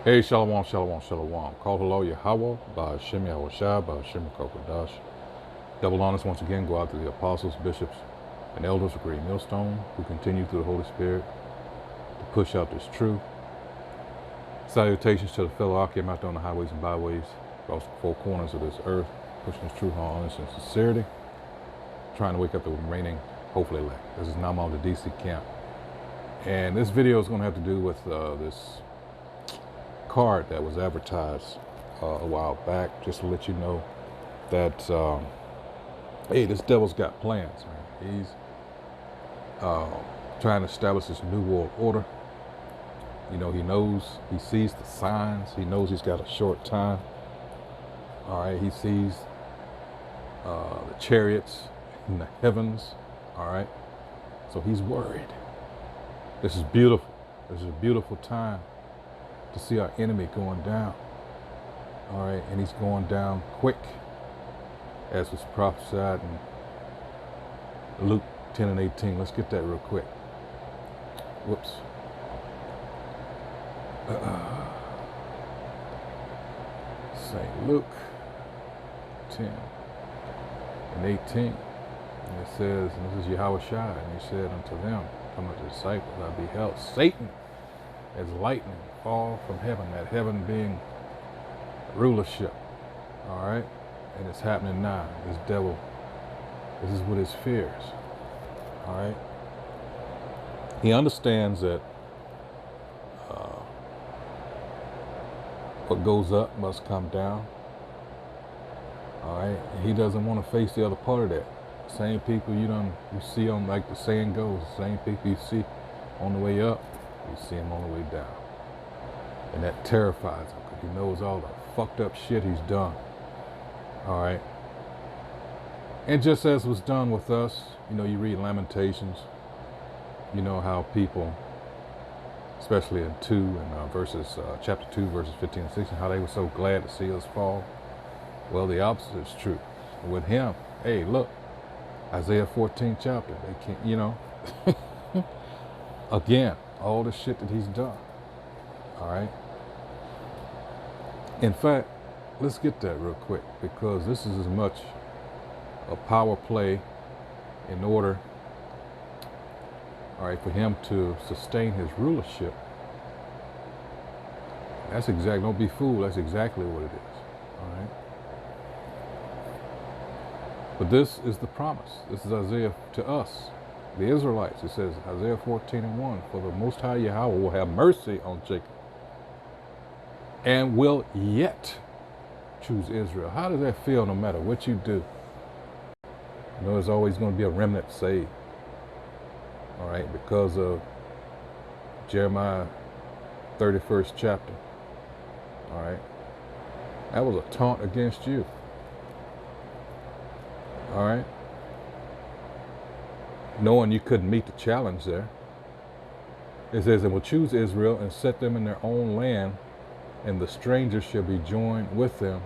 Hey, Shalom, Shalom, Shalom. Call hello, Yahweh, by Hashem Yahushua, by Hashem Kokodash. Double honors once again go out to the apostles, bishops, and elders of Great Millstone who continue through the Holy Spirit to push out this truth. Salutations to the fellow Akim out there on the highways and byways, across the four corners of this earth, pushing this truth on honest and sincerity, trying to wake up the remaining, hopefully, elect. This is Namal, the DC camp. And this video is going to have to do with this card that was advertised a while back, just to let you know that hey, this devil's got plans, man. He's trying to establish this new world order. You know, he sees the signs, he knows he's got a short time. All right, he sees the chariots in the heavens. All right, so he's worried. This is beautiful. This is a beautiful time to see our enemy going down. All right, and he's going down quick, as was prophesied in Luke 10 and 18. Let's get that real quick. Whoops. St. Luke 10 and 18. And it says, and this is Yahushua, and he said unto them, come unto the disciples, I beheld Satan as lightning fall from heaven, that heaven being rulership. All right, and it's happening now. This devil, this is what his fears. All right, he understands that what goes up must come down. All right, and he doesn't want to face the other part of that. Same people you see on, like the saying goes, the same people you see on the way up, you see him on the way down. And that terrifies him because he knows all the fucked up shit he's done. All right. And just as was done with us, you know, you read Lamentations, you know how people, especially in chapter 2, verses 15 and 16, how they were so glad to see us fall. Well, the opposite is true. With him, hey, look, Isaiah 14 chapter, they can't, you know, again, all the shit that he's done. All right. In fact, let's get that real quick, because this is as much a power play in order, all right, for him to sustain his rulership. That's exactly, don't be fooled, that's exactly what it is. All right. But this is the promise. This is Isaiah to us, the Israelites. It says, Isaiah 14 and 1, for the Most High Yahweh will have mercy on Jacob and will yet choose Israel. How does that feel no matter what you do? You know, there's always going to be a remnant saved. All right, because of Jeremiah 31st chapter. All right, that was a taunt against you. All right, knowing you couldn't meet the challenge there. It says, and will choose Israel and set them in their own land, and the strangers shall be joined with them,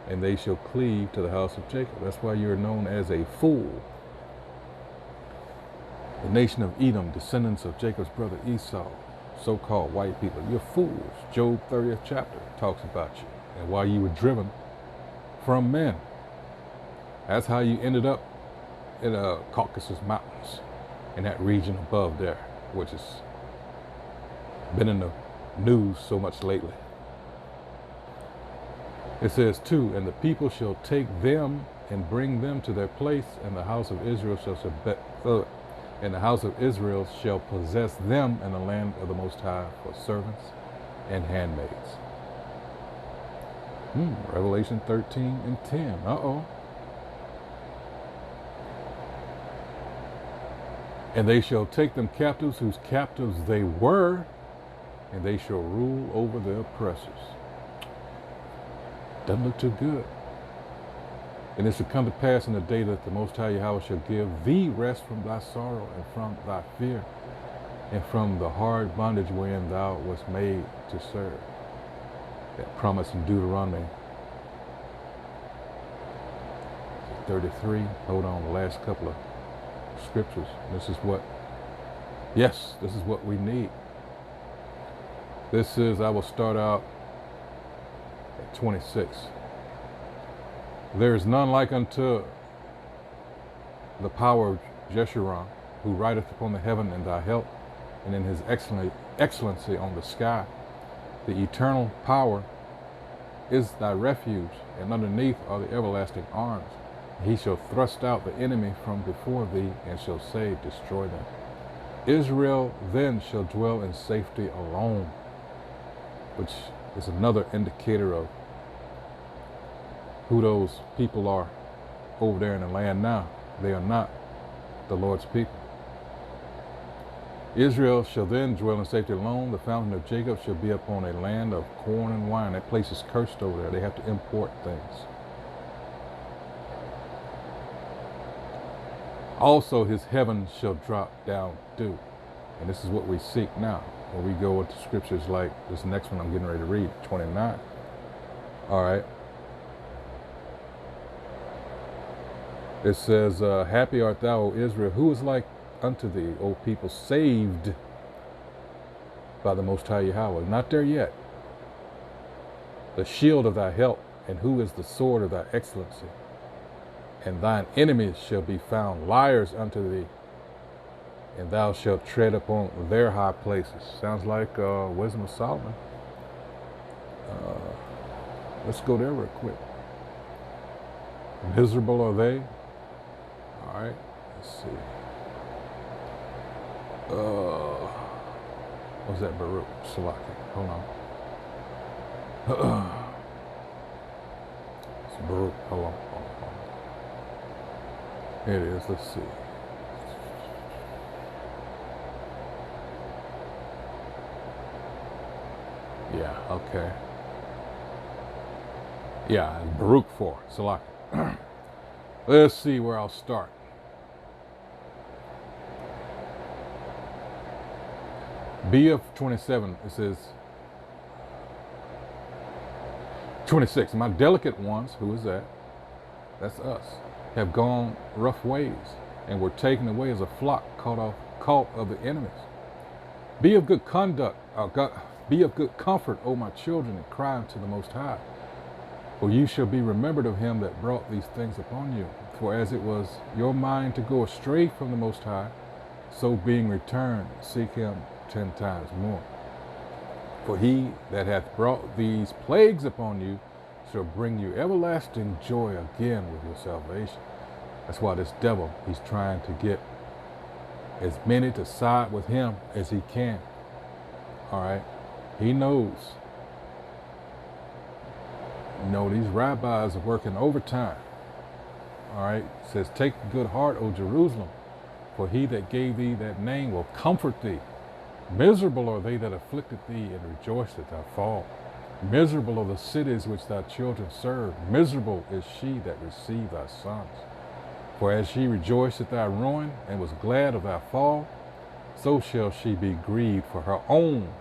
and they shall cleave to the house of Jacob. That's why you're known as a fool. The nation of Edom, descendants of Jacob's brother Esau, so-called white people, you're fools. Job 30th chapter talks about you, and why you were driven from men. That's how you ended up in Caucasus Mountains, in that region above there, which has been in the news so much lately. It says too, and the people shall take them and bring them to their place, and the house of Israel shall possess them in the land of the Most High for servants and handmaids. Revelation 13 and 10. Uh-oh. And they shall take them captives whose captives they were, and they shall rule over the oppressors. Doesn't look too good. And it shall come to pass in the day that the Most High Yahweh shall give thee rest from thy sorrow and from thy fear and from the hard bondage wherein thou wast made to serve. That promise in Deuteronomy 33. Hold on, the last couple of scriptures. This is what we need. This is, I will start out 26. There is none like unto the power of Jeshurun, who rideth upon the heaven in thy help, and in his excellency on the sky. The eternal power is thy refuge, and underneath are the everlasting arms. He shall thrust out the enemy from before thee, and shall say, destroy them. Israel then shall dwell in safety alone, which is another indicator of who those people are over there in the land now. They are not the Lord's people. Israel shall then dwell in safety alone. The fountain of Jacob shall be upon a land of corn and wine. That place is cursed over there. They have to import things. Also his heaven shall drop down dew. And this is what we seek now. When we go into scriptures like this next one I'm getting ready to read, 29. All right. It says, happy art thou, O Israel, who is like unto thee, O people, saved by the Most High Yahweh. Not there yet. The shield of thy help, and who is the sword of thy excellency. And thine enemies shall be found liars unto thee, and thou shalt tread upon their high places. Sounds like Wisdom of Solomon. Let's go there real quick. Miserable are they. All right, let's see. What's that, Baruch? Salaki. Hold on. It's Baruch. Hold on. Here it is. Let's see. Yeah, okay. Yeah, Baruch 4. Salaki. Let's see where I'll start. BF 27, it says, 26, my delicate ones, who is that? That's us, have gone rough ways, and were taken away as a flock caught of the enemies. Be of good conduct, be of good comfort, O my children, and cry unto the Most High. For you shall be remembered of him that brought these things upon you. For as it was your mind to go astray from the Most High, so being returned, seek him 10 times more. For he that hath brought these plagues upon you shall bring you everlasting joy again with your salvation. That's why this devil, he's trying to get as many to side with him as he can. All right? He knows. You know, these rabbis are working overtime. All right? It says, take good heart, O Jerusalem, for he that gave thee that name will comfort thee. Miserable are they that afflicted thee, and rejoice at thy fall. Miserable are the cities which thy children serve. Miserable is she that received thy sons. For as she rejoiced at thy ruin, and was glad of thy fall, so shall she be grieved for her own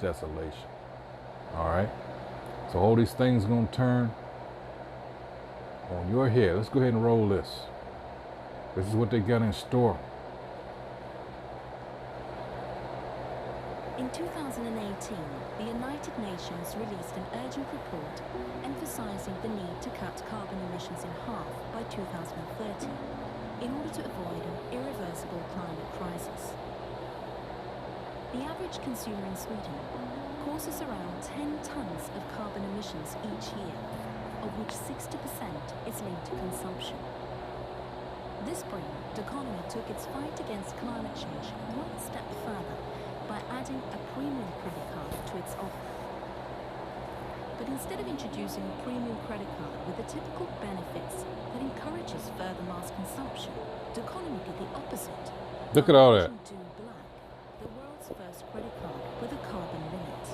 desolation. All right? So all these things are going to turn on your head. Let's go ahead and roll this. This is what they got in store. In 2018, the United Nations released an urgent report emphasizing the need to cut carbon emissions in half by 2030 in order to avoid an irreversible climate crisis. The average consumer in Sweden causes around 10 tons of carbon emissions each year, of which 60% is linked to consumption. This spring, Doconomy took its fight against climate change one step further by adding a premium credit card to its offer. But instead of introducing a premium credit card with the typical benefits that encourages further mass consumption, Doconomy did the opposite. Look at all that. Do Black, the world's first credit card with a carbon limit.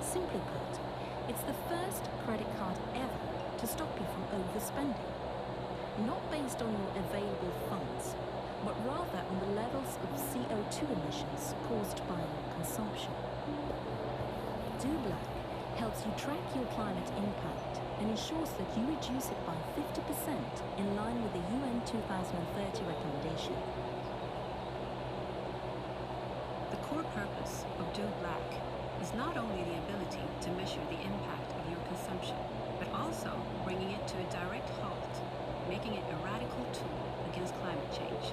Simply put, it's the first credit card ever to stop you from overspending. Not based on your available funds, but rather on the levels of CO2 emissions caused by your consumption. Do Black helps you track your climate impact and ensures that you reduce it by 50% in line with the UN 2030 recommendation. The core purpose of Do Black is not only the ability to measure the impact of your consumption, but also bringing it to a direct halt, making it a radical tool against climate change.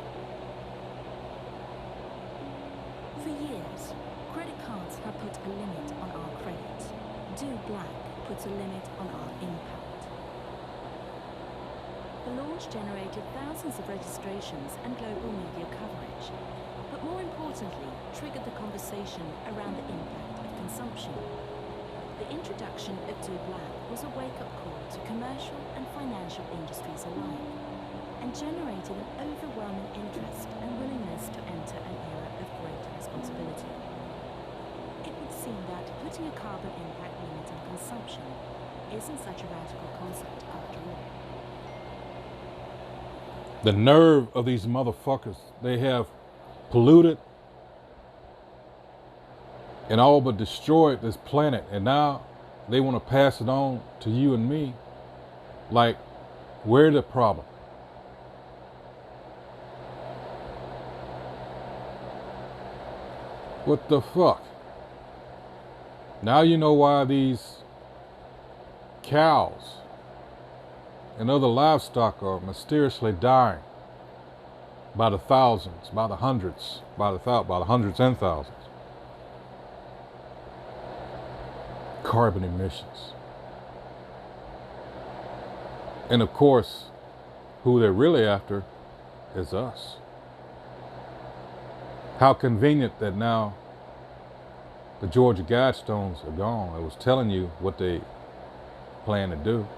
For years, credit cards have put a limit on our credit. Do Black puts a limit on our impact. The launch generated thousands of registrations and global media coverage, but more importantly, triggered the conversation around the impact of consumption. The introduction of Do Black was a wake-up call to commercial and financial industries alike, and generated an overwhelming interest and willingness to enter an era of greater responsibility. It would seem that putting a carbon impact limit on consumption isn't such a radical concept after all. The nerve of these motherfuckers. They have polluted and all but destroyed this planet, and now they want to pass it on to you and me like we're the problem. What the fuck? Now you know why these cows and other livestock are mysteriously dying by the thousands, by the hundreds, by the hundreds and thousands. Carbon emissions. And of course, who they're really after is us. How convenient that now the Georgia Guidestones are gone. I was telling you what they plan to do.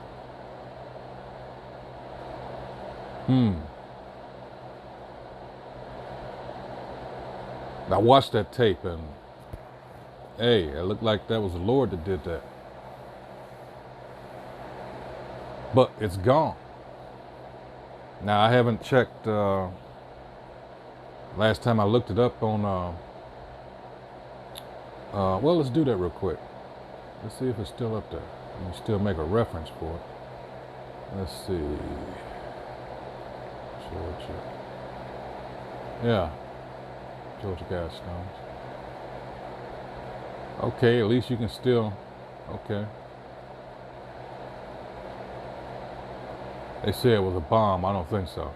I watched that tape and hey, it looked like that was the Lord that did that. But it's gone. Now I haven't checked, last time I looked it up on, well, let's do that real quick. Let's see if it's still up there. Let me still make a reference for it. Let's see. Georgia. Yeah. Georgia Guidestones. Okay, at least you can still, okay. They say it was a bomb. I don't think so.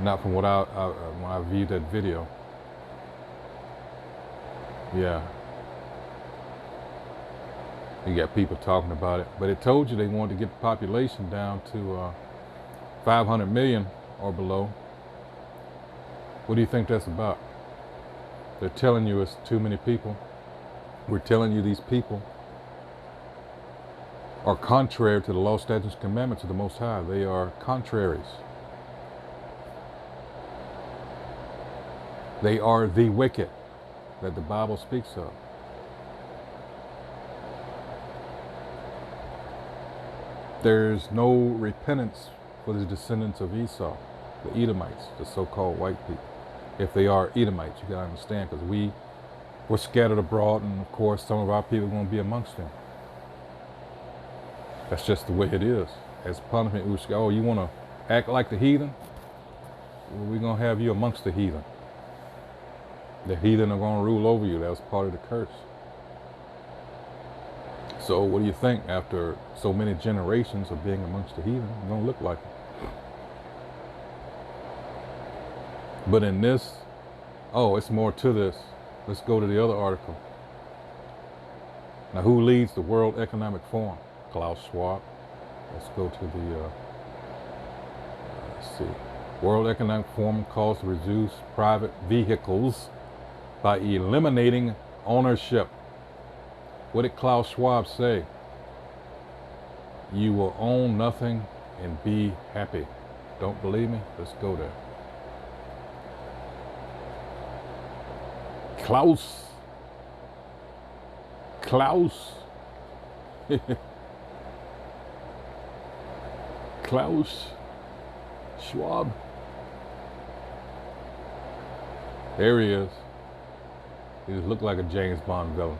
Not from what when I viewed that video. Yeah. You got people talking about it. But it told you they wanted to get the population down to 500 million or below. What do you think that's about? They're telling you it's too many people. We're telling you these people are contrary to the law, statutes, commandments of the Most High. They are contraries. They are the wicked that the Bible speaks of. There's no repentance for the descendants of Esau, the Edomites, the so-called white people. If they are Edomites, you gotta understand, because we were scattered abroad, and of course some of our people are going to be amongst them. That's just the way it is. As punishment, we say, oh, you want to act like the heathen? Well, we're going to have you amongst the heathen. The heathen are going to rule over you. That was part of the curse. So what do you think after so many generations of being amongst the heathen? It's going to look like it. But in this, oh, it's more to this. Let's go to the other article. Now, who leads the World Economic Forum? Klaus Schwab. Let's go to the, let's see. World Economic Forum calls to reduce private vehicles by eliminating ownership. What did Klaus Schwab say? You will own nothing and be happy. Don't believe me? Let's go there. Klaus Schwab. There he is. He just looked like a James Bond villain.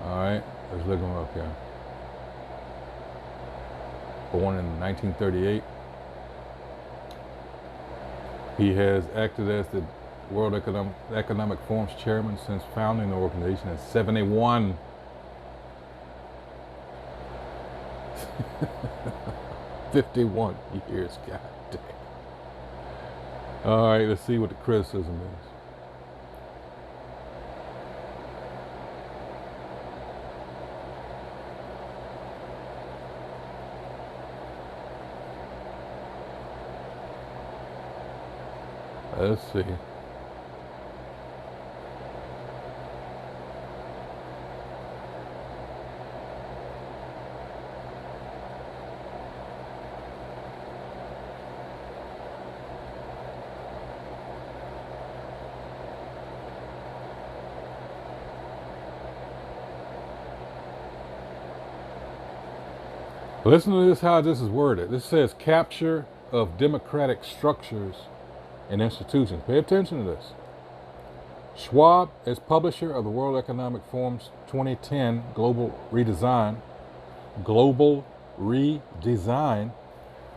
All right, let's look him up here. Born in 1938. He has acted as the World Economic Forum's chairman since founding the organization in '71. "51 years, god dang." All right, let's see what the criticism is. Let's see. Listen to this, how this is worded. This says capture of democratic structures and institutions. Pay attention to this. Schwab, as publisher of the World Economic Forum's 2010 Global Redesign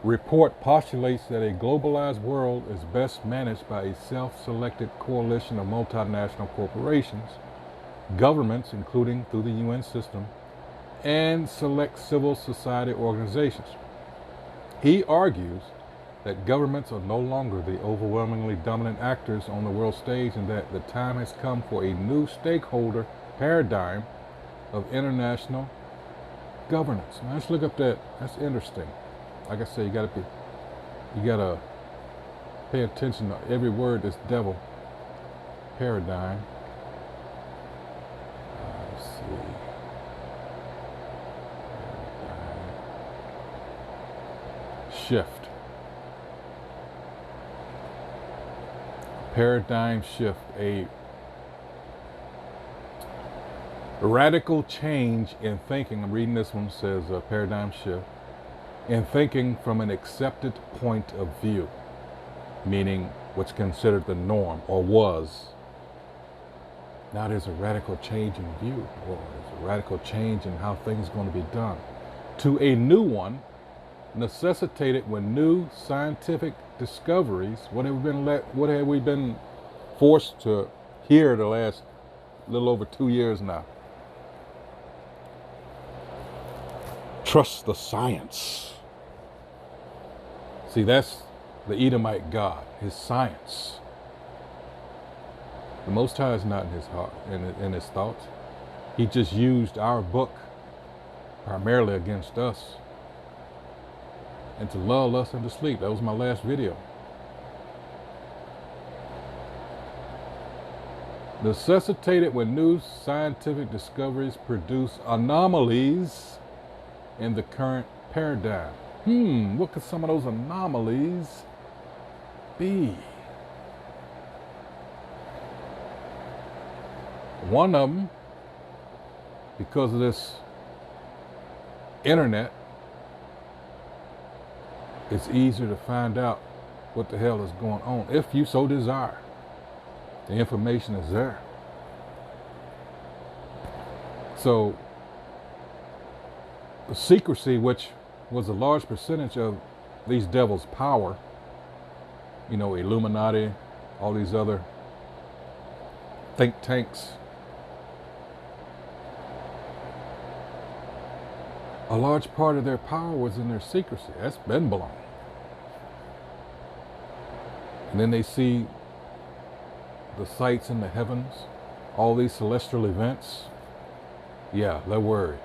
report, postulates that a globalized world is best managed by a self-selected coalition of multinational corporations, governments, including through the UN system, and select civil society organizations. He argues that governments are no longer the overwhelmingly dominant actors on the world stage, and that the time has come for a new stakeholder paradigm of international governance. Now let's look up that. That's interesting. Like I say, you gotta pay attention to every word that's devil. Paradigm. Let's see. Shift. Paradigm shift. A radical change in thinking. I'm reading this one, says paradigm shift. In thinking from an accepted point of view, meaning what's considered the norm or was. Now there's a radical change in view, or there's a radical change in how things are going to be done, to a new one, necessitated when new scientific discoveries. What have we been forced to hear the last little over 2 years now? Trust the science. See, that's the Edomite God, his science. The Most High is not in his heart, in his thoughts. He just used our book primarily against us, and to lull us into sleep. That was my last video. Necessitated when new scientific discoveries produce anomalies in the current paradigm. What could some of those anomalies be? One of them, because of this internet, it's easier to find out what the hell is going on, if you so desire. The information is there. So, the secrecy, which was a large percentage of these devils' power, Illuminati, all these other think tanks, a large part of their power was in their secrecy. That's been blown. And then they see the sights in the heavens, all these celestial events. Yeah, they're worried.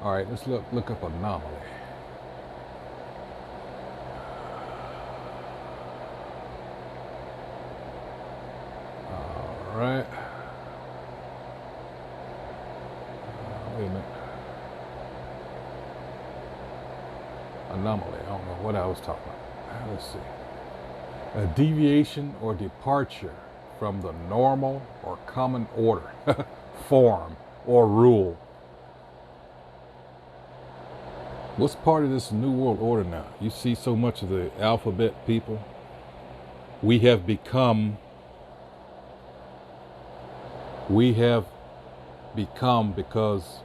All right, let's look up anomaly. All right. Wait a minute. Anomaly. I don't know what I was talking about. Let's see. A deviation or departure from the normal or common order, form, or rule. What's part of this new world order now? You see so much of the alphabet people. We have become because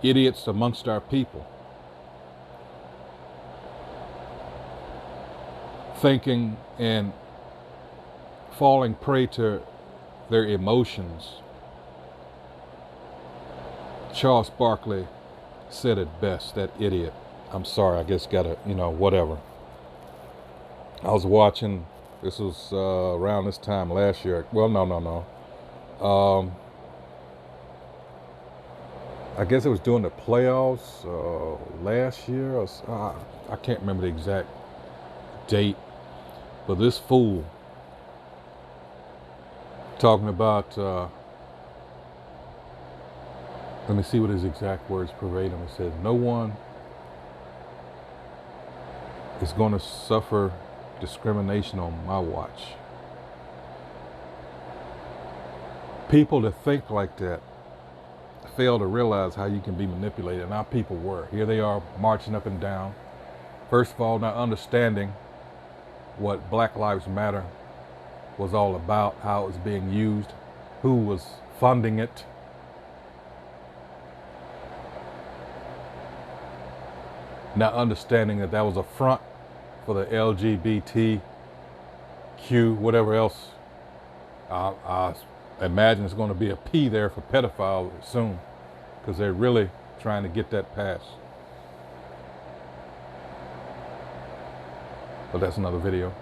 idiots amongst our people, thinking and falling prey to their emotions. Charles Barkley said it best, that idiot. I'm sorry, I guess gotta, whatever. I was watching, this was around this time last year. Well, no. I guess it was during the playoffs last year. I can't remember the exact date. But this fool talking about, let me see what his exact words verbatim. It says, no one is going to suffer discrimination on my watch. People that think like that fail to realize how you can be manipulated, and our people were. Here they are marching up and down. First of all, not understanding what Black Lives Matter was all about, how it was being used, who was funding it. Not understanding that was a front for the LGBTQ, whatever else. I imagine it's going to be a P there for pedophile soon, because they're really trying to get that passed. But that's another video.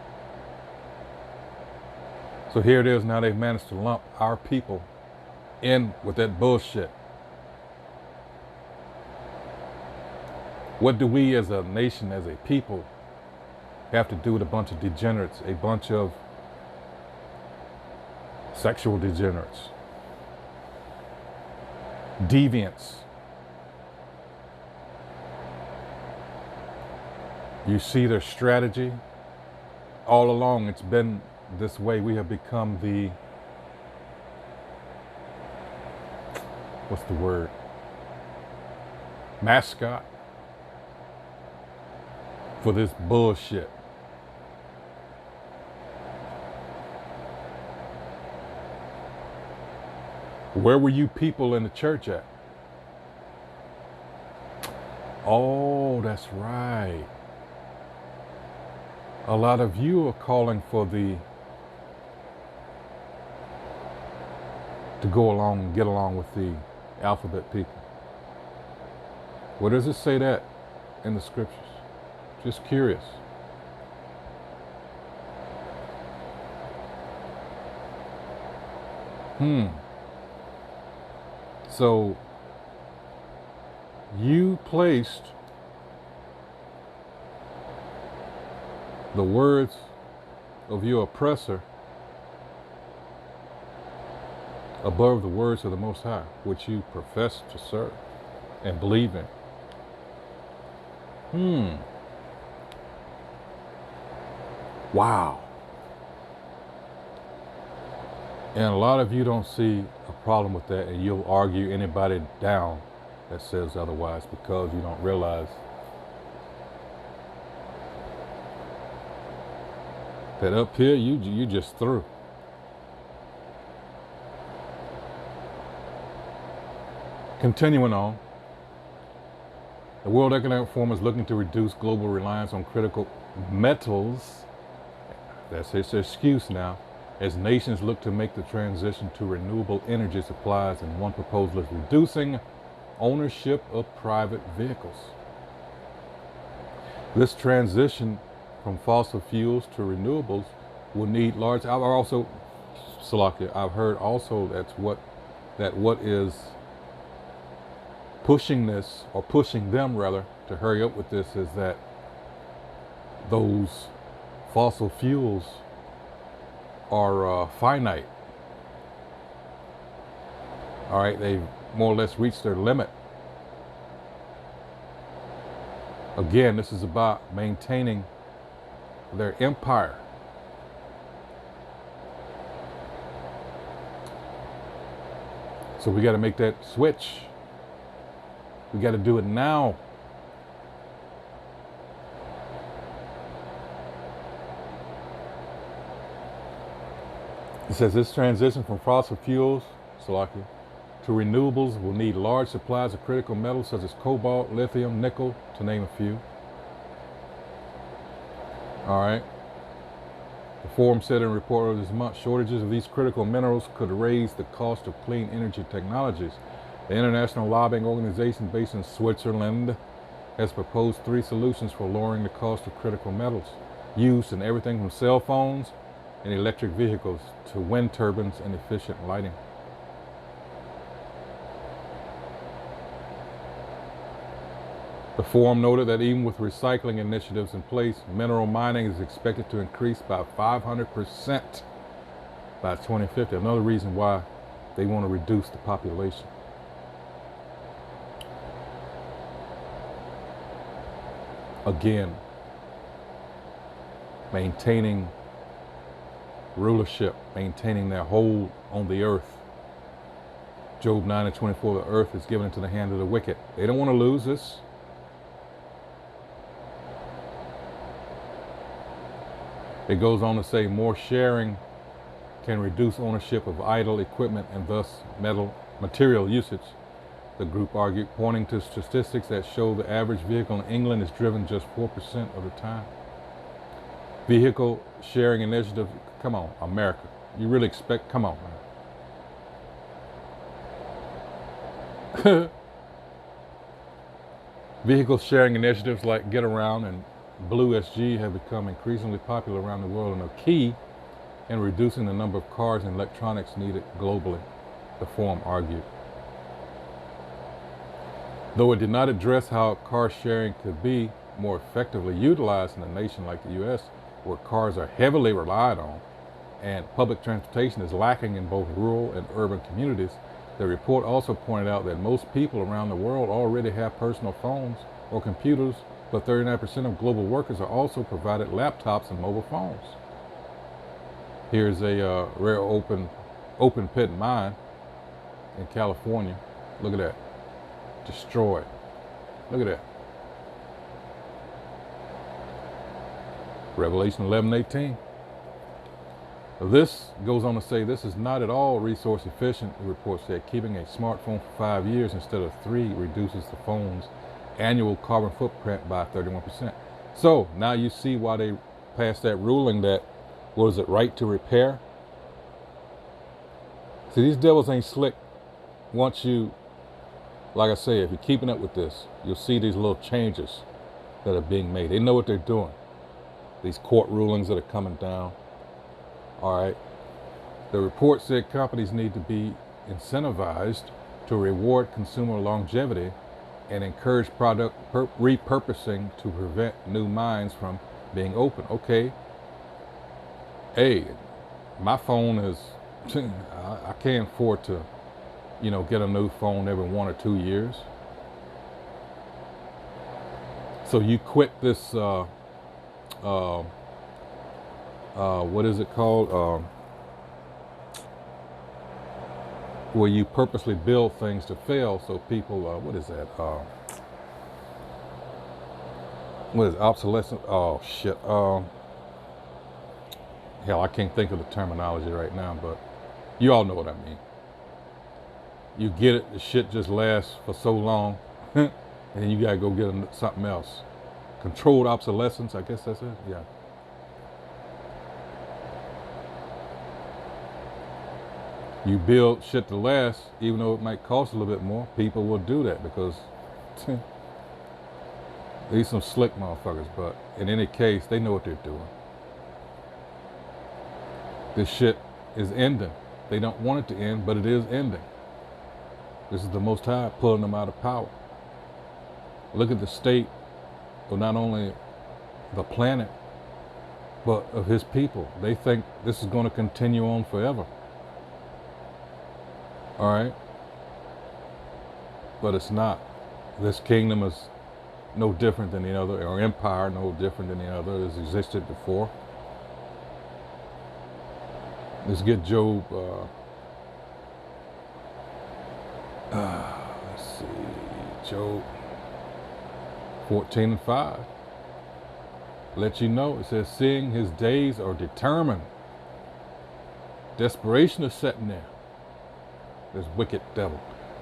So here it is, now they've managed to lump our people in with that bullshit. What do we as a nation, as a people, have to do with a bunch of degenerates, a bunch of sexual degenerates, deviants? You see their strategy. All along it's been this way. We have become the, what's the word? Mascot for this bullshit. Where were you people in the church at? Oh, that's right. A lot of you are calling for to go along and get along with the alphabet people. Where does it say that in the scriptures? Just curious. So you placed the words of your oppressor above the words of the Most High, which you profess to serve and believe in. Wow. And a lot of you don't see a problem with that, and you'll argue anybody down that says otherwise, because you don't realize that up here you just through. Continuing on, the World Economic Forum is looking to reduce global reliance on critical metals. That's its excuse now, as nations look to make the transition to renewable energy supplies, and one proposal is reducing ownership of private vehicles. This transition from fossil fuels to renewables will need large. I've heard also that what is pushing this, or pushing them rather, to hurry up with this, is that those fossil fuels are finite. All right, they've more or less reached their limit. Again, this is about maintaining their empire. So we got to make that switch. We got to do it now. It says this transition from fossil fuels, to renewables will need large supplies of critical metals such as cobalt, lithium, nickel, to name a few. All right. The forum said in a report earlier this month, shortages of these critical minerals could raise the cost of clean energy technologies. The international lobbying organization based in Switzerland has proposed 3 solutions for lowering the cost of critical metals used in everything from cell phones and electric vehicles to wind turbines and efficient lighting. The forum noted that even with recycling initiatives in place, mineral mining is expected to increase by 500% by 2050. Another reason why they want to reduce the population. Again, maintaining rulership, maintaining their hold on the earth. Job 9:24, the earth is given into the hand of the wicked. They don't want to lose this. It goes on to say more sharing can reduce ownership of idle equipment and thus material usage, the group argued, pointing to statistics that show the average vehicle in England is driven just 4% of the time. Vehicle sharing initiative, come on, America. You really expect, come on, man. Vehicle sharing initiatives like Get Around and Blue SG have become increasingly popular around the world and are key in reducing the number of cars and electronics needed globally, the forum argued. Though it did not address how car sharing could be more effectively utilized in a nation like the U.S., where cars are heavily relied on and public transportation is lacking in both rural and urban communities, the report also pointed out that most people around the world already have personal phones or computers, but 39% of global workers are also provided laptops and mobile phones. Here's a rare open pit mine in California. Look at that. Destroyed. Look at that. Revelation 11:18. This goes on to say this is not at all resource efficient, the report said. Keeping a smartphone for 5 years instead of 3 reduces the phone's annual carbon footprint by 31%. So now you see why they passed that ruling that, what is it, right to repair? See, these devils ain't slick. Once you, like I say, if you're keeping up with this, you'll see these little changes that are being made. They know what they're doing. These court rulings that are coming down. All right. The report said companies need to be incentivized to reward consumer longevity and encourage product repurposing to prevent new mines from being open. Okay. Hey, my phone is, I can't afford to, get a new phone every 1 or 2 years. So you quit this, what is it called? Where you purposely build things to fail so people, what is that? What is it? Obsolescent? Oh, shit. Hell, I can't think of the terminology right now, but you all know what I mean. You get it, the shit just lasts for so long, and then you gotta go get something else. Controlled obsolescence, I guess that's it, yeah. You build shit to last, even though it might cost a little bit more, people will do that because these some slick motherfuckers, but in any case, they know what they're doing. This shit is ending. They don't want it to end, but it is ending. This is the Most High pulling them out of power. Look at the state of not only the planet, but of his people. They think this is going to continue on forever. All right? But it's not. This kingdom is no different than the other, or empire no different than the other that has existed before. Let's get Job, let's see, Job 14:5. Let you know, it says, seeing his days are determined. Desperation is setting there. This wicked devil.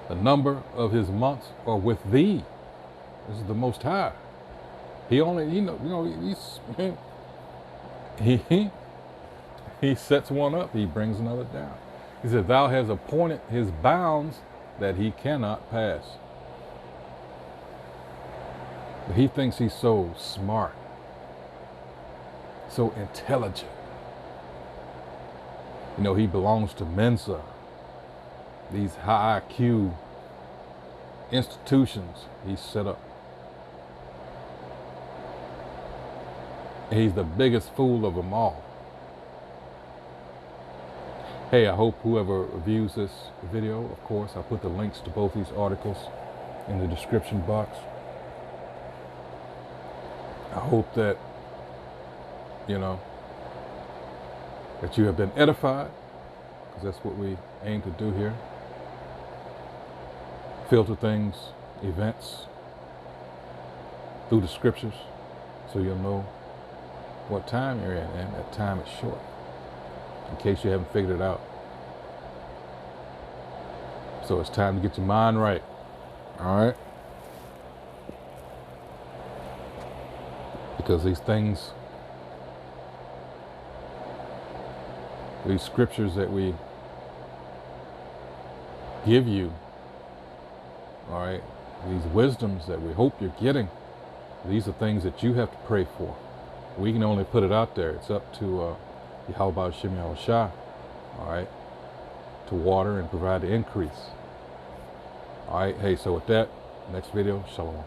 The number of his months are with thee. This is the Most High. He only, he's, He sets one up, he brings another down. He said, thou has appointed his bounds that he cannot pass. But he thinks he's so smart, so intelligent. You know, he belongs to Mensa, these high IQ institutions he's set up. And he's the biggest fool of them all. Hey, I hope whoever views this video, of course, I'll put the links to both these articles in the description box. I hope that, you know, that you have been edified, because that's what we aim to do here. Filter things, events, through the scriptures, so you'll know what time you're in, and that time is short, in case you haven't figured it out. So it's time to get your mind right. All right? Because these things, these scriptures that we give you, all right, these wisdoms that we hope you're getting, these are things that you have to pray for. We can only put it out there. It's up to Yahweh Shem Yahushua, all right, to water and provide the increase. All right, hey, so with that, next video, shalom.